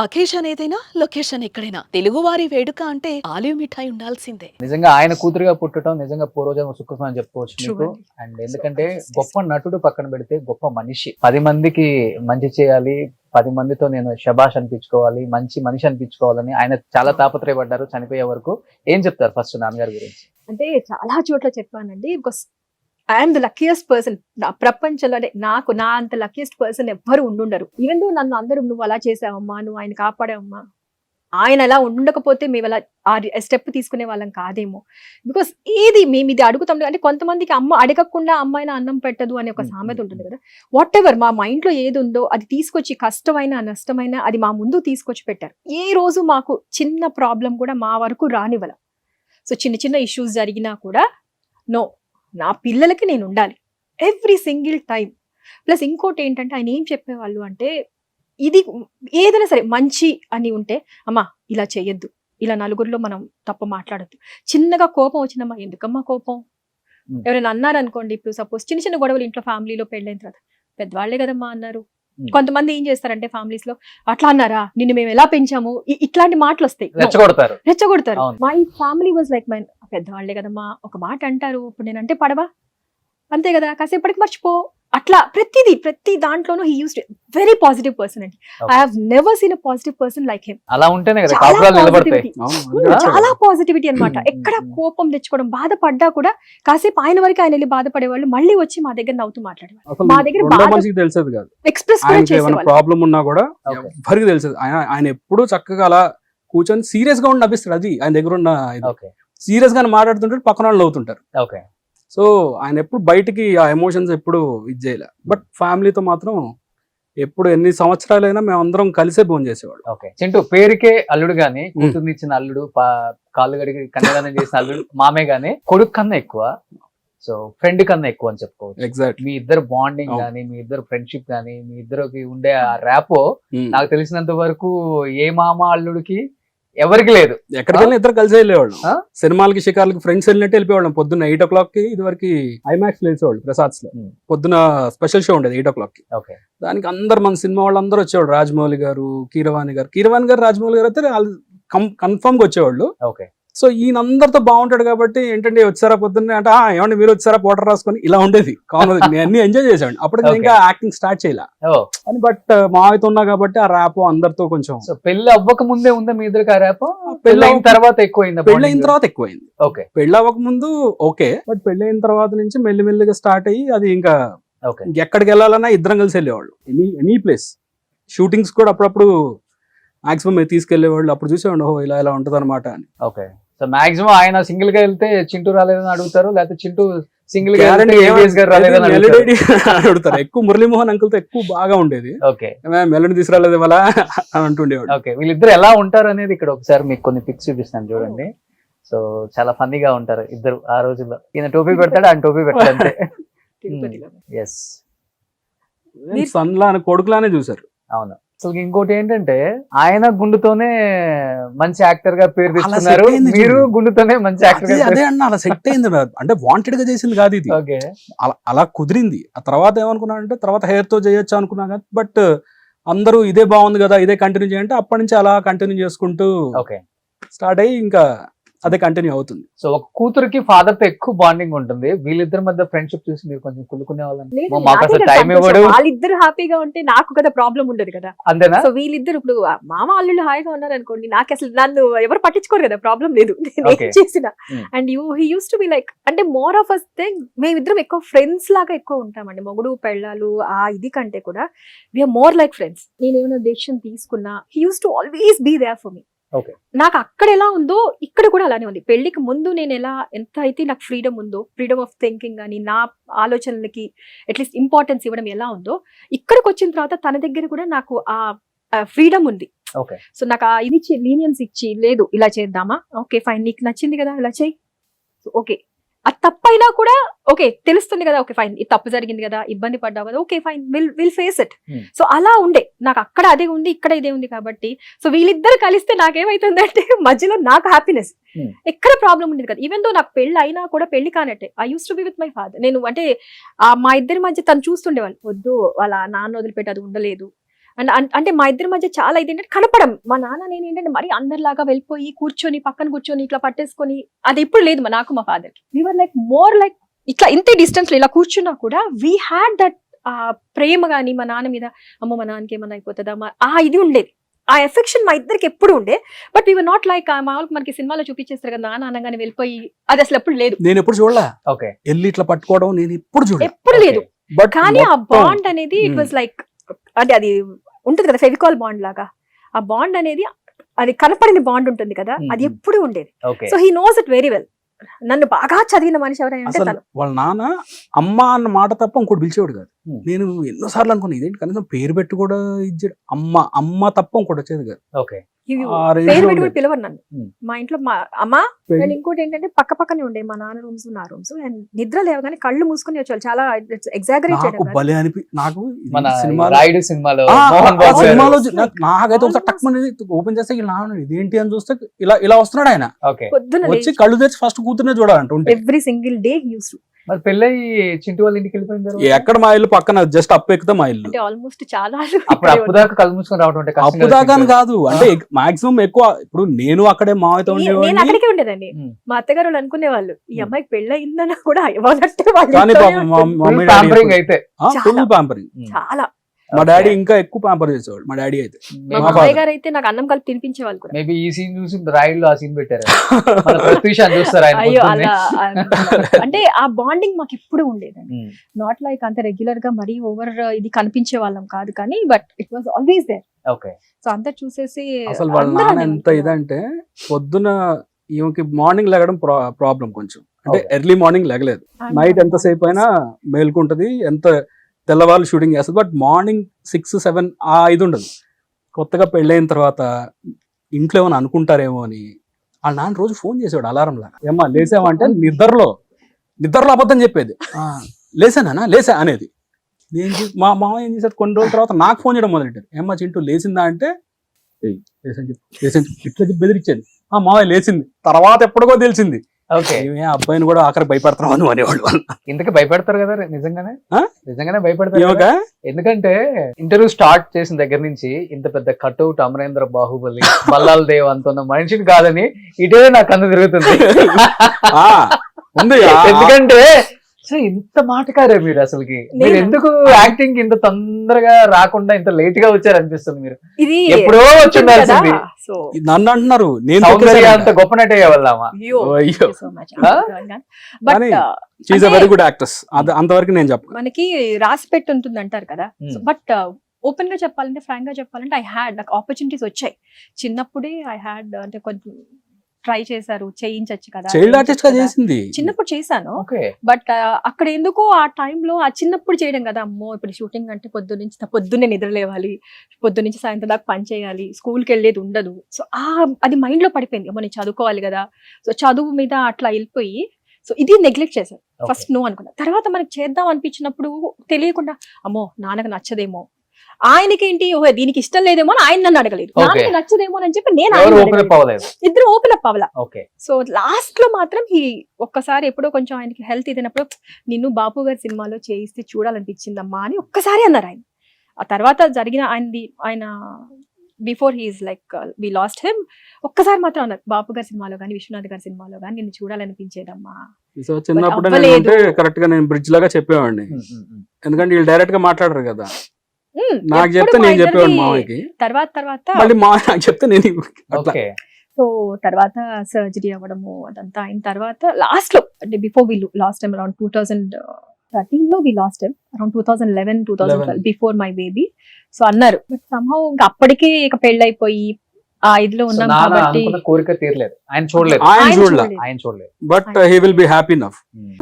Occasion ఏదైనా location ఎక్కడైనా తెలుగువారి వేడుక అంటే ఆలివ్ మిఠాయి ఉండాల్సిందే. నిజంగా ఆయన కూతురుగా పుట్టడం నిజంగా పూర్వజన్మ సుకృతం అని చెప్పుకోవచ్చు True మీకు. అండి. అండ్ ఎందుకంటే గొప్ప నటుడు పక్కన పెడితే గొప్ప మనిషి. 10 మందికి మంచి చేయాలి, 10 మందితో నేను శబాష్ అనిపించుకోవాలి, మంచి మనిషి అనిపించుకోవాలని ఆయన చాలా తాపత్రయపడ్డారు చనిపోయే వరకు. ఏం చెప్తారు ఫస్ట్ నాన్నగారి గురించి? అంటే చాలా చోట్ల చెప్పానండి. Because I'm the luckiest person నా ప్రపంచంలోనే. నాకు నా అంత లక్కీయెస్ట్ పర్సన్ ఎవ్వరు ఉండుండరు. ఈవెన్ దో నన్ను అందరూ నువ్వు అలా చేసావమ్మా, నువ్వు ఆయన కాపాడావమ్మా, ఆయన అలా ఉండకపోతే మేము అలా ఆ స్టెప్ తీసుకునే వాళ్ళం కాదేమో. బికాస్ ఏది మేము ఇది అడుగుతాం అంటే కొంతమందికి అమ్మ అడగకుండా అమ్మాయిన అన్నం పెట్టదు అనే ఒక సామెత ఉంటుంది కదా. వాట్ ఎవర్ మా మైండ్ లో ఏది ఉందో అది తీసుకొచ్చి కష్టమైన నష్టమైన అది మా ముందు తీసుకొచ్చి పెట్టారు. ఏ రోజు మాకు చిన్న ప్రాబ్లం కూడా మా వరకు రానివ్వాల. సో చిన్న చిన్న ఇష్యూస్ జరిగినా కూడా నో, నా పిల్లలకి నేను ఉండాలి ఎవ్రీ సింగిల్ టైం. ప్లస్ ఇంకోటి ఏంటంటే ఆయన ఏం చెప్పేవాళ్ళు అంటే, ఇది ఏదైనా సరే మంచి అని ఉంటే అమ్మా ఇలా చేయొద్దు, ఇలా నలుగురిలో మనం తప్పు మాట్లాడద్దు. చిన్నగా కోపం వచ్చినమ్మా, ఎందుకమ్మా కోపం? ఎవరైనా అన్నారనుకోండి, ఇప్పుడు సపోజ్ చిన్న చిన్న గొడవలు ఇంట్లో ఫ్యామిలీలో పెళ్ళైన తర్వాత పెద్దవాళ్లే కదమ్మా అన్నారు. కొంతమంది ఏం చేస్తారంటే ఫ్యామిలీస్ లో, అట్లా అన్నారా, నిన్ను మేము ఎలా పెంచాము, ఇట్లాంటి మాటలు వస్తాయి, రెచ్చగొడతారు. My family was like my పెద్దవాళ్లే కదమ్మా, ఒక మాట అంటారు, ఇప్పుడు నేనంటే పడవా, అంతే కదా, కాసేపటికి మర్చిపో. అట్లా ప్రతి దాంట్లోనూ he used very positive person అండి. I have never seen a positive person like him. అలా ఉంటేనే కదా కాపురాలు నిలబడతాయి. చాలా పాజిటివిటీ అన్నమాట. ఎక్కడ కోపం తెచ్చుకోవడం, బాధపడ్డా కూడా కాసేపు ఆయన వరకు ఆయన వెళ్ళి బాధపడేవాళ్ళు, మళ్ళీ వచ్చి మా దగ్గర నవ్వుతూ మాట్లాడేవాళ్ళు. మా దగ్గర తెలిసేది కాదు, ఎక్స్ప్రెస్ కూడా చేసేవాళ్ళు. ప్రాబ్లం ఉన్నా కూడా ఎవరికి తెలిసేది. ఆయన ఎప్పుడు చక్కగా అలా కూర్చొని సీరియస్ గా ఉండి నవ్విస్తాడు. అది ఆయన దగ్గర ఉన్న సీరియస్ గా మాట్లాడుతుంటారు, పక్కన వాళ్ళు నవ్వుతుంటారు. సో ఆయన ఎప్పుడు బయటికి ఆ ఎమోషన్స్ ఎప్పుడు ఇది చేయలే. బట్ ఫ్యామిలీతో మాత్రం ఎప్పుడు ఎన్ని సంవత్సరాలైనా మేము అందరం కలిసే భోజనం చేసేవాడు. చింటూ పేరుకే అల్లుడు గాని, కూతుర్ని ఇచ్చిన అల్లుడు, కాళ్ళు గడిగి కన్యాదానం చేసిన అల్లుడు మామే గానీ కొడుకు కన్నా ఎక్కువ, సో ఫ్రెండ్ కన్నా ఎక్కువ అని చెప్పుకోవచ్చు. ఎగ్జాక్ట్. మీ ఇద్దరు బాండింగ్ గానీ, మీ ఇద్దరు ఫ్రెండ్షిప్ గానీ, మీ ఇద్దరికి ఉండే ఆ ర్యాపో నాకు తెలిసినంత వరకు ఏ మామ అల్లుడికి ఎవరికి లేదు. ఎక్కడికైనా ఇద్దరు కలిసి వెళ్ళేవాళ్ళు. సినిమాలకి షికార్లకి ఫ్రెండ్స్ వెళ్ళినట్టు వెళ్ళిపోవాళ్ళం. పొద్దున్న 8 o'clock కి ఇది వరకు ఐమాక్స్ లో వేసేవాళ్ళు ప్రసాద్స్ లో. పొద్దున స్పెషల్ షో ఉండేది 8 o'clock కి. దానికి అందరు మన సినిమా వాళ్ళందరూ వచ్చేవాళ్ళు. రాజమౌళి గారు, కీరవాణి గారు, రాజమౌళి గారు అయితే కన్ఫర్మ్ గా వచ్చేవాళ్ళు. సో ఈయన అందరితో బాగుంటాడు కాబట్టి ఏంటంటే వచ్చారా పొద్దున్నే అంటే, ఏమంటే మీరు వచ్చారా పోటర్ రాసుకొని, ఇలా ఉండేది కామన్. నేను అన్ని ఎంజాయ్ చేసాను. అప్పుడు ఇంకా యాక్టింగ్ స్టార్ట్ చేయలే. బట్ మావితో ఉన్నా కాబట్టి ఆ ర్యాప్ అందరితో కొంచెం. పెళ్లి అవ్వక ముందే ఉందా మీ ఇద్దరికి ఆ ర్యాప్? పెళ్లి అయిన తర్వాత ఎక్కువైంది. పెళ్లి అయిన తర్వాత ఎక్కువైంది. పెళ్లి అవ్వక ముందు ఓకే, బట్ పెళ్లి అయిన తర్వాత నుంచి మెల్లిమెల్లిగా స్టార్ట్ అయ్యి అది ఇంకా ఎక్కడికి వెళ్ళాలన్నా ఇద్దరం కలిసి వెళ్ళేవాళ్ళు. ఎనీ ప్లేస్ షూటింగ్స్ కూడా అప్పుడప్పుడు మాక్సిమం తీసుకెళ్లేవాళ్ళు. అప్పుడు చూసేవాడు, ఓహో ఇలా ఇలా ఉంటది అనమాట అని. సో మాక్సిమం ఆయన సింగిల్ గా వెళ్తే చింటూ రాలేదని అడుగుతారు, లేకపోతే చింటూ సింగిల్ గా అడుగుతారు. ఎక్కువ మురళీమోహన్ అంకుల్ తో ఎక్కువ బాగా ఉండేది. మెల్లని తీసుకురాలేదు వాళ్ళ అని అంటుండేవాడు. వీళ్ళిద్దరు ఎలా ఉంటారు అనేది ఇక్కడ ఒకసారి మీకు కొన్ని పిక్స్ చూపిస్తాను చూడండి. సో చాలా ఫన్నీగా ఉంటారు ఇద్దరు ఆ రోజుల్లో. ఈయన టోపీ పెడతాడు, ఆయన టోపీ పెడతాడు అంతే. ఎస్, సన్లా కొడుకులానే చూసారు. అవును. అసలు ఇంకోటి ఏంటంటే ఆయన గుండుతోనే మంచి యాక్టర్ గా పేరు తెచ్చుకున్నారు, మీరు గుండుతోనే మంచి యాక్టర్ గా. అదే అన్న, అలా సెట్ అయింది. అంటే వాంటెడ్ గా చేసింది కాదు ఇది, అలా కుదిరింది. ఆ తర్వాత ఏమనుకున్నా అంటే తర్వాత హెయిర్ తో చేయొచ్చు అనుకున్నా కానీ, బట్ అందరూ ఇదే బాగుంది కదా, ఇదే కంటిన్యూ చేయంటే అప్పటి నుంచి అలా కంటిన్యూ చేసుకుంటూ స్టార్ట్ అయ్యి ఇంకా అదే కంటిన్యూ అవుతుంది. సో ఒక కూతురికి ఫాదర్ తో ఎక్కువ బాండింగ్ ఉంటుంది. వీళ్ళిద్దరి మధ్య ఫ్రెండ్షిప్ చూసి మీరు కొంచెం కులుకునే వాళ్ళని, వాళ్ళిద్దరు హ్యాపీగా ఉంటే నాకు కదా ప్రాబ్లం ఉండదు కదా. అంతేనా? సో వీళ్ళిద్దరు ఇప్పుడు మామ అల్లుళ్ళు హాయిగా ఉన్నారు అనుకోండి, నాకు అసలు నన్ను ఎవరు పట్టించుకోరు కదా, ప్రాబ్లం లేదు నేను చేసిన. And he used to be like, అంటే మోర్ ఆఫ్ అస్ థింగ్ మేమిద్దరం ఎక్కువ ఫ్రెండ్స్ లాగా ఎక్కువ ఉంటామండి. మొగుడు పెళ్ళాలు ఆ ఇది కంటే కూడా వీఆర్ మోర్ లైక్ ఫ్రెండ్స్. నేను ఏమైనా డెసిషన్ తీసుకున్నా he used to always be there for me. నాకు అక్కడ ఎలా ఉందో ఇక్కడ కూడా అలానే ఉంది. పెళ్లికి ముందు నేను ఎలా ఎంత అయితే నాకు ఫ్రీడమ్ ఉందో, ఫ్రీడమ్ ఆఫ్ థింకింగ్ అని, నా ఆలోచనలకి అట్లీస్ట్ ఇంపార్టెన్స్ ఇవ్వడం ఎలా ఉందో, ఇక్కడికి వచ్చిన తర్వాత తన దగ్గర కూడా నాకు ఆ ఫ్రీడమ్ ఉంది. సో నాకు ఆ ఇది లీనియన్స్ ఇచ్చి, లేదు ఇలా చేద్దామా, ఓకే ఫైన్, నీకు నచ్చింది కదా ఇలా చేయి, ఓకే అది తప్పైనా కూడా ఓకే తెలుస్తుంది కదా, ఓకే ఫైన్ ఇది తప్పు జరిగింది కదా, ఇబ్బంది పడ్డావు కదా, okay fine will face it. So అలా ఉండే నాకు అక్కడ అదే ఉంది, ఇక్కడ ఇదే ఉంది కాబట్టి. సో వీళ్ళిద్దరు కలిస్తే నాకేమైతుందంటే మధ్యలో నాకు హ్యాపీనెస్, ఎక్కడ ప్రాబ్లం ఉండేది కదా. ఈవెన్ దో నాకు పెళ్లి అయినా కూడా పెళ్లి కానట్టే I use to be with my father. నేను అంటే మా ఇద్దరి మధ్య తను చూస్తుండేవాళ్ళు, వద్దు వాళ్ళ నాన్న వదిలిపెట్టి అది ఉండలేదు, అండ్ అంటే మా ఇద్దరి మధ్య చాలా ఇది ఏంటంటే కనపడం. మా నాన్న నేను ఏంటంటే మరి అందరిలాగా వెళ్ళిపోయి కూర్చొని పక్కన కూర్చొని ఇట్లా పట్టేసుకొని అది ఎప్పుడు లేదు నాకు మా ఫాదర్ కి. వీఆర్ లైక్ మోర్ లైక్ ఇట్లా ఇంతే డిస్టెన్స్ లో ఇలా కూర్చున్నా కూడా వీ హ్యాడ్ దట్ ప్రేమ గాని మా నాన్న మీద, అమ్మో మా నాన్నకి ఏమన్నా అయిపోతుందా ఆ ఇది ఉండేది, ఆ ఎఫెక్షన్ మా ఇద్దరికి ఎప్పుడు ఉండే. బట్ వీఆర్ నాట్ లైక్ మామూలుగా మనకి సినిమాలో చూపించేస్తారు కదా నాన్న అనగానే వెళ్ళిపోయి, అది అసలు ఎప్పుడు లేదు. నేను ఎప్పుడు చూడలే ఓకే వెళ్ళి ఇట్లా పట్టుకోవడం, నేను ఎప్పుడు చూడలే, ఎప్పుడు లేదు. బట్ కానీ ఆ బాండ్ అనేది ఇట్ వాజ్ లైక్ అంటే అది ఉంటుంది కదా ఫెవికాల్ బాండ్ లాగా, ఆ బాండ్ అనేది అది కనపడిన బాండ్ ఉంటుంది కదా, అది ఎప్పుడు ఉండేది. Okay so he knows it very well. నన్ను బాగా చదివిన మనిషి ఎవరైనా అంటే అసలు తను. వాళ్ళ నాన్న అమ్మ అన్న మాట తప్ప ఇంకోటి పిలిచేవాడు కాదు. నేను ఎన్నోసార్లు అనుకున్నా ఇదేంటి కనీసం పేరు పెట్టి కూడా ఇచ్చాడు, అమ్మ అమ్మ తప్ప ఇంకోటి వచ్చేది కాదు. ఓకే ఆ range పేరు లో పెట్టి కూడా ఉండేది. పిలవరు నన్ను. మా ఇంట్లో మా అమ్మ పెళ్లి- అండ్ ఇంకోటి ఏంటంటే పక్క పక్కనే ఉండే మా నాన్న రూమ్స్ నా రూమ్స్, అండ్ నిద్ర లేవగానే కళ్ళు మూసుకొని వచ్చేవాళ్ళు. చాలా ఎగ్జాగరేట్ నాకు చేయడం కాదు. భలే నాకు ఇది మన సినిమాలో రాయుడు సినిమాలో ఆ, మోహన్ ఆ బాబు గారు. సినిమాలో నాకైతే ఒకసారి టక్ అనేది ఓపెన్ చేస్తే ఇలా నాన్న ఇదేంటి అని చూస్తే ఇలా ఇలా వస్తున్నాడు ఆయన ఓకే పొద్దున వచ్చి కళ్ళు తెచ్చి ఫస్ట్ కూతురునే చూడాలంట ఉంటే. Every single day use to. మరి పెళ్ళై చింటూ వాళ్ళ ఇంటికి వెళ్ళిపోయిన తర్వాత ఎక్కడ మా ఇల్లు పక్కన జస్ట్ అప్పు ఎక్కుతా మా ఇల్లు. అంటే ఆల్మోస్ట్ చాలా అప్పుడు అప్పు దాకా కళ్ళు మూసుకొని రావడం అంటే కష్టం అప్పు కదా దాకా అని చింటూ. కాదు, అంటే మాక్సిమం ఎక్కువ ఇప్పుడు నేను అక్కడే మావయ్యతో నేను ఉండేవాడిని. అక్కడికే ఉండేదాన్ని. ఉమ్. మా అత్తగారు వాళ్ళు అనుకునే వాళ్ళు ఈ ఉమ్. అమ్మాయికి పెళ్ళయిందని కూడా ఇవ్వనట్టు వాళ్ళు కానీ ఇంట్లోనే పాపం మా ఉంటుంది. Full మమ్మీ pampering డాడీ అయితే ఫుల్ చాలా. పాంపరింగ్. చాలా. మా డాడీ ఇంకా ఎక్కువ పాంపర్ చేసేవాడు. మా డాడీ అయితే మా మా మామయ్య father. గారు అయితే నాకు అన్నం కలిపి తినిపించే వాళ్ళు కూడా. మేబీ ఈ సీన్ చూసి రాయుడులో ఆ సీన్ పెట్టారు. మన ప్రత్యూషాన్ని చూస్తారు ఆయన అయ్యో పొద్దున్నే. అలా అంటే ఆ బాండింగ్ మాకు ఎప్పుడు ఉండేదండి. ఉమ్. నాట్ లైక్ అంత రెగ్యులర్ గా మరీ ఓవర్ ఇది కనిపించే వాళ్ళం కాదు కానీ but it was always there. Okay so అంతా చూసేసి అసలు వాళ్ళ అందరూ నాన్న ఎంత అనేవాళ్ళు. ఇదంటే పొద్దున ఈమెకి మార్నింగ్ లెగడం ప్రాబ్లం కొంచెం, అంటే Okay. ఎర్లీ మార్నింగ్ లెగలేదు. I'm నైట్ not ఎంతసేపు అయినా మేల్కుంటది, ఎంత తెల్లవాళ్ళు షూటింగ్ చేస్తుంది. బట్ మార్నింగ్ 6-7 ఆ ఇది ఉండదు. కొత్తగా పెళ్ళైన తర్వాత ఇంట్లో ఏమైనా అనుకుంటారేమో అని వాళ్ళ నాన్న రోజు ఫోన్ చేసేవాడు అలారం లాగా. ఏమ్మా లేసావంటే నిద్రలో అబద్ధం చెప్పేది. లేసానా లేసా అనేది. మా మామ ఏం చేశారు, కొన్ని రోజుల తర్వాత నాకు ఫోన్ చేయడం మొదలెట్టారు. ఏమ్మా చింటూ లేచిందా అంటే లేసని చెప్పి ఇట్లా చెప్పి బెదిరించేది. మామయ్య లేచింది. తర్వాత ఎప్పటికో తెలిసింది ఓకే ఏమే అబ్బాయిని కూడా ఆఖరికి భయపడతావు అని అనేవాళ్ళు. ఇంతకీ భయపెడతారు కదా నిజంగానే ఆ? నిజంగానే భయపెడతారు కదా? ఏమక ఎందుకంటే ఇంటర్వ్యూ స్టార్ట్ చేసిన దగ్గర నుంచి ఇంత పెద్ద కట్అవుట్ అమరేంద్ర బాహుబలి బల్లాల్ దేవ్ అంత ఉన్న మనిషిని కాదని ఇటే నాకు కన్ను తిరుగుతుంది. ఉంది ఎందుకంటే సో ఇంత మాటకారే మీరు అసలుకి. మీరు నేను- ఎందుకు యాక్టింగ్ ఇంత తొందరగా రాకుండా ఇంత లేట్ గా వచ్చారు అనిపిస్తుంది. మీరు ఇది ఎప్పుడో వచ్చి ఉండాల్సింది. సో నన్ను అంటున్నారు నేను సౌందర్య అంత గొప్ప నటే అవ్వాలమ్మా. అయ్యో. So much Huh? బట్ కానీ she's a very good actress. అంతవరకు నేను చెప్పను. మనకి రాసి పెట్టి ఉంటుంది అంటారు కదా. Hmm. బట్ ఓపెన్ గా చెప్పాలంటే ఫ్రాంక్ గా చెప్పాలంటే ఐ హ్యాడ్ నాకు ఆపర్చునిటీస్ వచ్చాయి చిన్నప్పుడే. ఐ హ్యాడ్ అంటే కొంచెం ట్రై చేశారు చేయించచ్చు కదా, చైల్డ్ ఆర్టిస్ట్ గా చేసింది. చిన్నప్పుడు చేశాను. ఓకే బట్ అక్కడ ఎందుకో ఆ టైంలో ఆ చిన్నప్పుడు చేయడం కదా, అమ్మో ఇప్పుడు షూటింగ్ అంటే పొద్దున్నే నిద్ర లేవాలి, పొద్దున్నుంచి సాయంత్రం దాకా పని చేయాలి, స్కూల్కి వెళ్ళేది ఉండదు. సో అది మైండ్ లో పడిపోయింది, అమ్మో నేను చదువుకోవాలి కదా. సో చదువు మీద అట్లా వెళ్ళిపోయి సో ఇది నెగ్లెక్ట్ చేశాను. ఫస్ట్ నో అనుకున్నా. తర్వాత మనకి చేద్దాం అనిపించినప్పుడు తెలియకుండా అమ్మో నాన్నకు నచ్చదేమో, ఆయనకేంటి ఓహో దీనికి ఇష్టం లేదేమో అని ఆయన నన్ను అడగలేదు, Okay. నాన్నకి నచ్చదేమో అని చెప్పి నేను ఎవరు ఆయన ఓపెన్ అప్ అవ్వలేదు. ఇద్దరు ఓపెన్ అప్ అవ్వాల. ఓకే సో లాస్ట్ లో మాత్రం ఒక్కసారి ఎప్పుడో కొంచెం ఆయనకి హెల్త్ ఇదినప్పుడు నిన్ను బాపు గారి సినిమాలో చేయిస్తే చూడాలనిపించిందమ్మా అని ఒక్కసారి అన్నారు ఆయన. ఆ తర్వాత జరిగిన ఆయన before he's like we lost him ఒక్కసారి మాత్రం అన్నారు, బాపు గారి సినిమాలో కానీ విశ్వనాథ్ గారి సినిమాలో కానీ నిన్ను చూడాలనిపించేదమ్మా. సో చిన్నప్పుడు అవ్వలేదు. కరెక్ట్ గా నేను బ్రిడ్జ్ లాగా చెప్పేవాడిని. ఎందుకంటే వీళ్ళు డైరెక్ట్ గా మాట్లాడరు కదా. నాకు ఎప్పుడు చెప్తే మా నేను చెప్పేవాడు ఇద్దరిది మామయ్యకి, తర్వాత మళ్ళీ మా నాకు చెప్తే నేను అట్లా. ఓకే సో తర్వాత సర్జరీ అవ్వడము అదంతా అయిన తర్వాత లాస్ట్ లో అంటే before we last time around 2013 లో we last time around 2011 before my baby. So అన్నారు బట్ సమ్హౌ ఇంకా అప్పటికే ఇక పెళ్ళైపోయి ఆ ఇదిలో ఉన్నాం నాన్న కాబట్టి అనుకున్న కోరిక తీరలేదు. ఆయన చూడలేదు. ఆయన ఆయన చూడలే. చూడలేదు. ఆయన చూడలేదు. But he will be happy enough. Um.